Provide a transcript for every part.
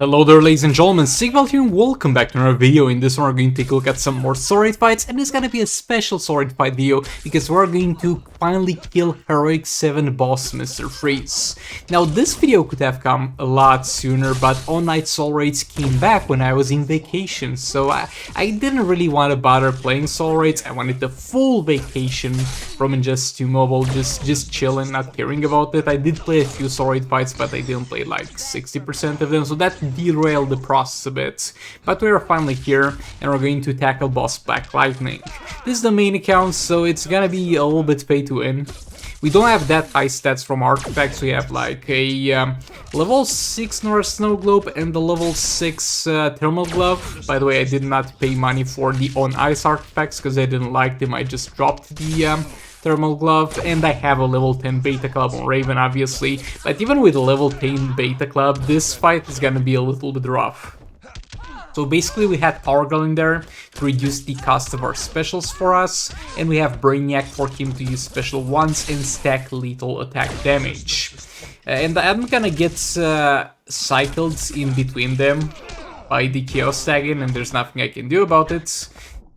Hello there, ladies and gentlemen, Sigvald here and welcome back to another video. In this one we're going to take a look at some more sword fights, and it's gonna be a special sword fight video because we're going to finally kill Heroic 7 boss Mr. Freeze. Now this video could have come a lot sooner, but all-night soul raids came back when I was in vacation, so I didn't really want to bother playing soul raids. I wanted the full vacation from just to mobile, just chilling, not caring about it. I did play a few soul raid fights, but I didn't play like 60% of them, so that derailed the process a bit. But we're finally here and we're going to tackle boss Black Lightning. This is the main account, so it's gonna be a little bit pay to win. We don't have that high stats from artifacts. We have like a level 6 North Snow Globe and the level 6 Thermal Glove. By the way, I did not pay money for the on ice artifacts because I didn't like them. I just dropped the Thermal Glove, and I have a level 10 Beta Club on Raven, obviously. But even with a level 10 Beta Club, this fight is gonna be a little bit rough. So basically we had Power Girl in there to reduce the cost of our specials for us, and we have Brainiac for him to use special once and stack lethal attack damage. And I'm gonna get cycled in between them by the Chaos Dragon, and there's nothing I can do about it.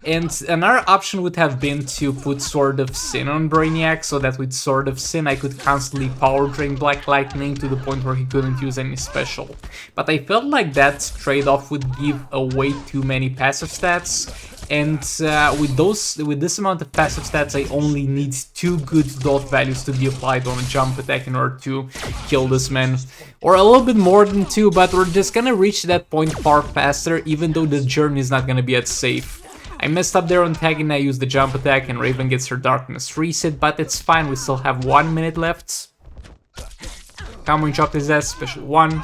And another option would have been to put Sword of Sin on Brainiac, so that with Sword of Sin I could constantly power drain Black Lightning to the point where he couldn't use any special. But I felt like that trade-off would give away too many passive stats, and with this amount of passive stats I only need 2 good dot values to be applied on a jump attack in order to kill this man. Or a little bit more than 2, but we're just gonna reach that point far faster, even though the journey is not gonna be as safe. I messed up there on tagging. I used the jump attack and Raven gets her darkness reset, but it's fine, we still have 1 minute left. Countering chop his ass, special 1.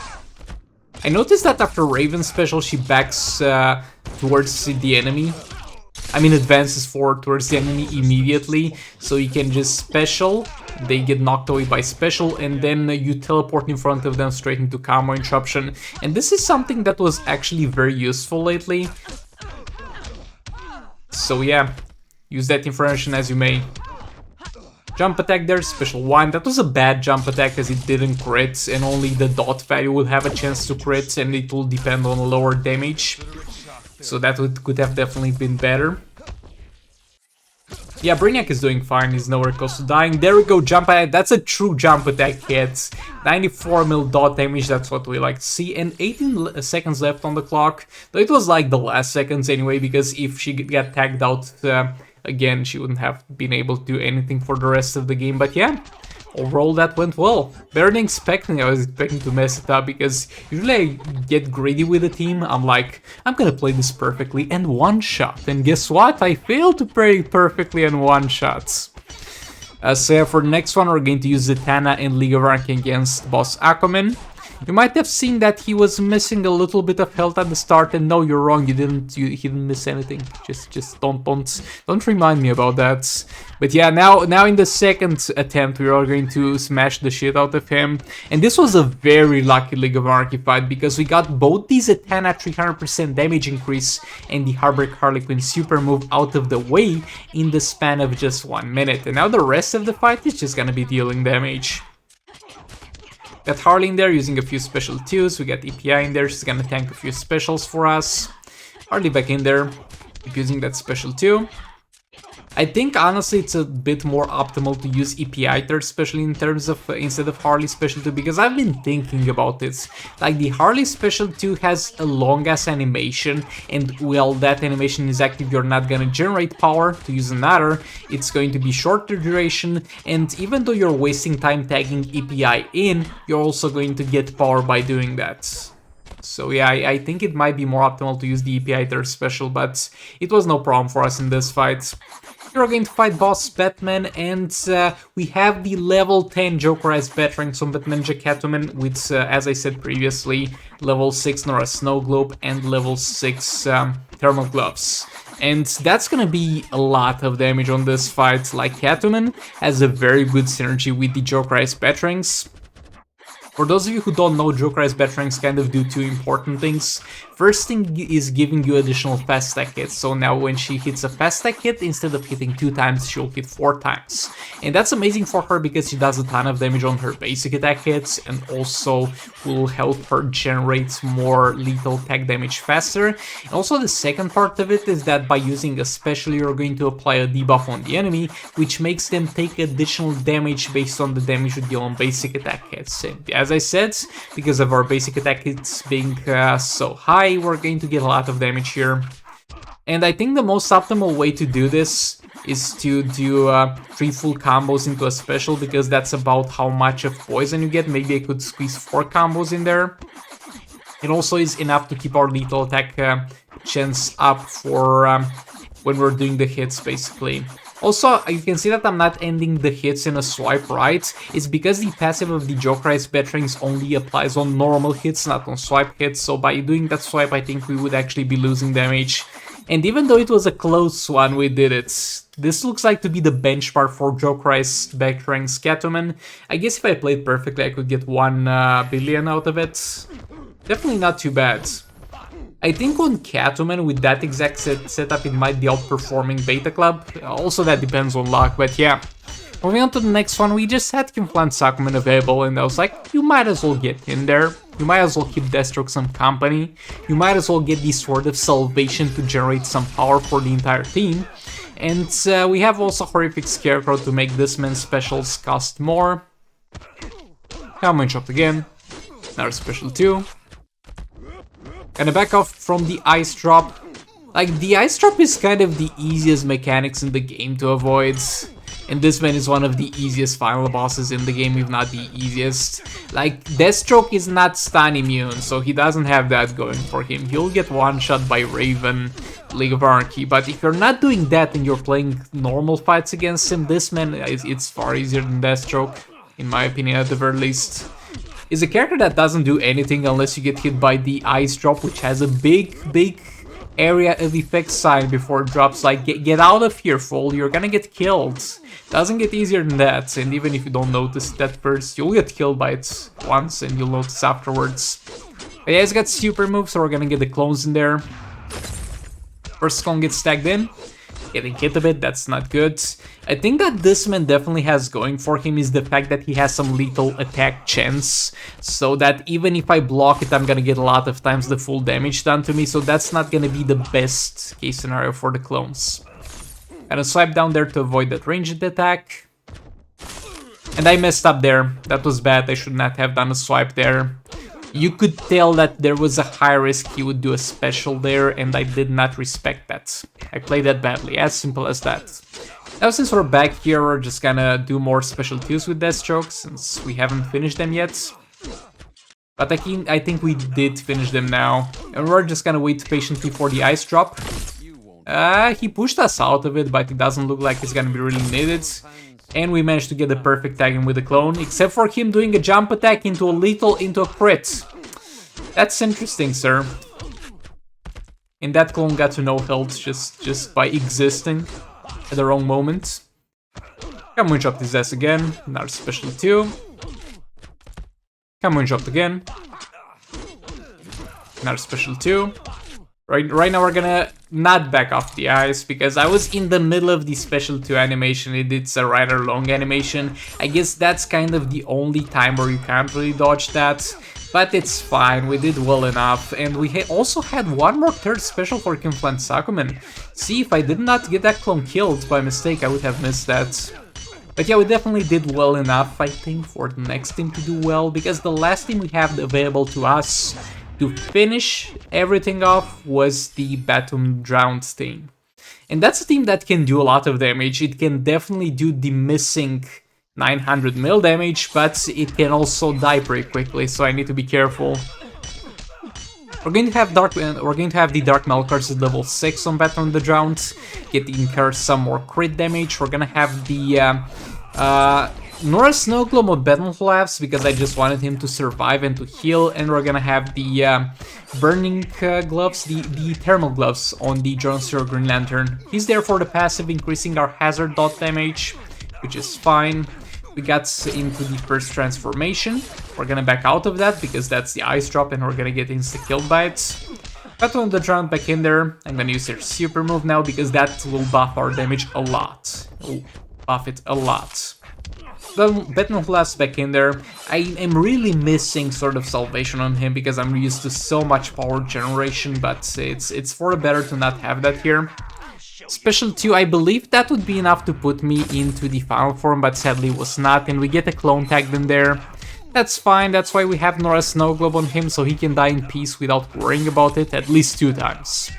I noticed that after Raven's special she backs towards the enemy. I mean advances forward towards the enemy immediately, so you can just special, they get knocked away by special, and then you teleport in front of them straight into combo interruption. And this is something that was actually very useful lately. So yeah, use that information as you may. Jump attack there, special 1. That was a bad jump attack as it didn't crit, and only the dot value will have a chance to crit, and it will depend on lower damage. So that could have definitely been better. Yeah, Brainiac is doing fine, he's nowhere close to dying. There we go, jump attack, that's a true jump attack hit. 94 mil dot damage, that's what we like to see, and 18 seconds left on the clock. Though it was like the last seconds anyway, because if she got tagged out again, she wouldn't have been able to do anything for the rest of the game. But yeah, overall that went well. Better than expecting. I was expecting to mess it up because usually I get greedy with the team. I'm like, I'm gonna play this perfectly and one shot. And guess what? I failed to play it perfectly and one shots. So yeah, for the next one we're going to use Zatanna in League of Anarchy against boss Aquaman. You might have seen that he was missing a little bit of health at the start, and no, you're wrong, he didn't miss anything. Just don't remind me about that. But yeah, now in the second attempt we are going to smash the shit out of him. And this was a very lucky League of Anarchy fight because we got both the Zatanna 300% damage increase and the Heartbreak Harley Quinn super move out of the way in the span of just 1 minute. And now the rest of the fight is just gonna be dealing damage. Got Harley in there using a few special 2s, we got EPI in there, she's gonna tank a few specials for us. Harley back in there, using that special 2. I think honestly it's a bit more optimal to use EPI third, especially in terms of instead of Harley special 2, because I've been thinking about it. Like the Harley special 2 has a long ass animation, and while that animation is active you're not gonna generate power to use another, it's going to be shorter duration, and even though you're wasting time tagging EPI in, you're also going to get power by doing that. So yeah, I think it might be more optimal to use the EPI third special, but it was no problem for us in this fight. We're going to fight boss Batman, and we have the level 10 Jokerized veterans on Batman Catwoman with, as I said previously, level 6 Nora Snow Globe and level 6 Thermal Gloves. And that's gonna be a lot of damage on this fight. Like, Catwoman has a very good synergy with the Jokerized veterans. For those of you who don't know, Jokerized Batarangs kind of do two important things. First thing is giving you additional fast attack hits, so now when she hits a fast attack hit, instead of hitting 2 times, she'll hit 4 times. And that's amazing for her because she does a ton of damage on her basic attack hits, and also will help her generate more lethal attack damage faster. And also the second part of it is that by using a special, you're going to apply a debuff on the enemy, which makes them take additional damage based on the damage you deal on basic attack hits. And as I said, because of our basic attack hits being so high, we're going to get a lot of damage here. And I think the most optimal way to do this is to do 3 full combos into a special, because that's about how much of poison you get. Maybe I could squeeze 4 combos in there. It also is enough to keep our lethal attack chance up for when we're doing the hits, basically. Also, you can see that I'm not ending the hits in a swipe right. It's because the passive of the Jokerized Batarangs only applies on normal hits, not on swipe hits, so by doing that swipe I think we would actually be losing damage. And even though it was a close one, we did it. This looks like to be the benchmark for Jokerized Batarangs Catwoman. I guess if I played perfectly I could get 1 billion out of it. Definitely not too bad. I think on Catwoman, with that exact setup, it might be outperforming Beta Club. Also, that depends on luck, but yeah. Moving on to the next one, we just had Aquaman and Harley available, and I was like, you might as well get in there. You might as well keep Deathstroke some company. You might as well get the Sword of Salvation to generate some power for the entire team. And we have also Horrific Scarecrow to make this man's specials cost more. Helmet Shot again. Another special too. Gonna back off from the Ice Drop. Like, the Ice Drop is kind of the easiest mechanics in the game to avoid. And this man is one of the easiest final bosses in the game, if not the easiest. Like, Deathstroke is not stun immune, so he doesn't have that going for him. He'll get one-shot by Raven, League of Anarchy, but if you're not doing that and you're playing normal fights against him, this man, it's far easier than Deathstroke, in my opinion at the very least. Is a character that doesn't do anything unless you get hit by the Ice Drop, which has a big area of effect sign before it drops, like, get out of here, fool, you're gonna get killed. Doesn't get easier than that, and even if you don't notice that first, you'll get killed by it once and you'll notice afterwards. But yeah, it's got super moves, so we're gonna get the clones in there. First clone gets tagged in. Getting hit a bit, that's not good. I think that this man definitely has going for him is the fact that he has some lethal attack chance, so that even if I block it, I'm gonna get a lot of times the full damage done to me, so that's not gonna be the best case scenario for the clones. Gonna swipe down there to avoid that ranged attack. And I messed up there, that was bad, I should not have done a swipe there. You could tell that there was a high risk he would do a special there, and I did not respect that. I played that badly, as simple as that. Now since we're back here, we're just gonna do more special twos with Deathstroke, since we haven't finished them yet. But I think we did finish them now, and we're just gonna wait patiently for the Ice Drop. He pushed us out of it, but it doesn't look like it's gonna be really needed. And we managed to get the perfect tagging with the clone, except for him doing a jump attack into a lethal, into a crit. That's interesting, sir. And that clone got to no health just by existing at the wrong moment. Come on, chopped his ass again. Another special too. Come on, chopped again. Another special too. Right now we're gonna not back off the ice, because I was in the middle of the special 2 animation. It's a rather long animation. I guess that's kind of the only time where you can't really dodge that. But it's fine, we did well enough. And we also had one more third special for Aquaman. See, if I did not get that clone killed by mistake, I would have missed that. But yeah, we definitely did well enough, I think, for the next team to do well, because the last team we have available to us to finish everything off was the Batum Drowned team. And that's a team that can do a lot of damage. It can definitely do the missing 900 mil damage, but it can also die pretty quickly, so I need to be careful. We're going to have the Dark Malcards at level 6 on Batum the Drowned, getting her some more crit damage. We're gonna have the Nora Snow Globe on Battle Labs, because I just wanted him to survive and to heal, and we're gonna have the Burning Gloves, the Thermal Gloves on the John Cena Green Lantern. He's there for the passive, increasing our hazard dot damage, which is fine. we got into the first transformation. We're gonna back out of that because that's the ice drop and we're gonna get insta-killed by it. Got one of the drown back in there. I'm gonna use their super move now because that will buff our damage a lot. Will buff it a lot. Then Batman Glass back in there. I am really missing sort of salvation on him because I'm used to so much power generation, but it's for the better to not have that here. Special 2, I believe that would be enough to put me into the final form, but sadly was not, and we get a clone tagged in there. That's fine, that's why we have Nora Snow Globe on him, so he can die in peace without worrying about it at least 2 times.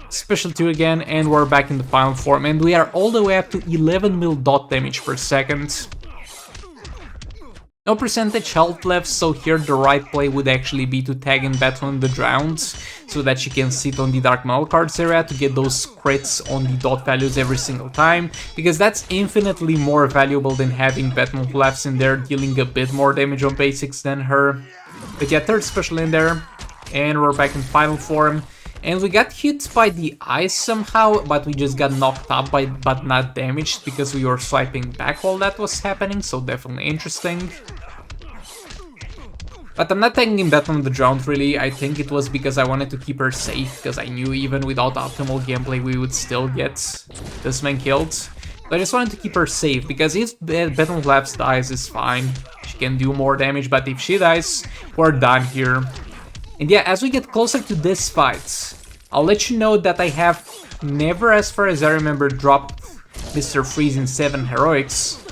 Special 2 again, and we're back in the final form, and we are all the way up to 11 mil dot damage per second. No percentage health left, so here the right play would actually be to tag in Batman the Drowned, so that she can sit on the Dark Metal cards area to get those crits on the dot values every single time, because that's infinitely more valuable than having Batman Laughs in there dealing a bit more damage on basics than her. But yeah, third special in there, and we're back in final form. And we got hit by the ice somehow, but we just got knocked up but not damaged because we were swiping back while that was happening, so definitely interesting. But I'm not tagging in Batman the Drowned really. I think it was because I wanted to keep her safe, because I knew even without optimal gameplay we would still get this man killed. But I just wanted to keep her safe, because if Batman Labs dies, it's fine. She can do more damage, but if she dies, we're done here. And yeah, as we get closer to this fight, I'll let you know that I have never, as far as I remember, dropped Mr. Freeze in 7 heroics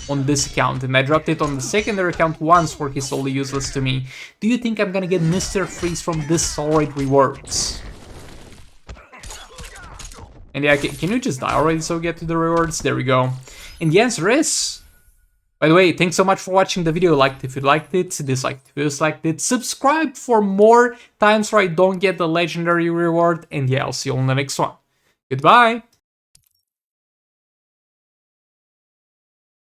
on this account, and I dropped it on the secondary account once where he's totally useless to me. Do you think I'm gonna get Mr. Freeze from this solid rewards? And yeah, can you just die already so we get to the rewards? There we go. And the answer is... By the way, thanks so much for watching the video. Liked if you liked it, disliked if you disliked it, subscribe for more times where I don't get the legendary reward, and yeah, I'll see you on the next one. Goodbye!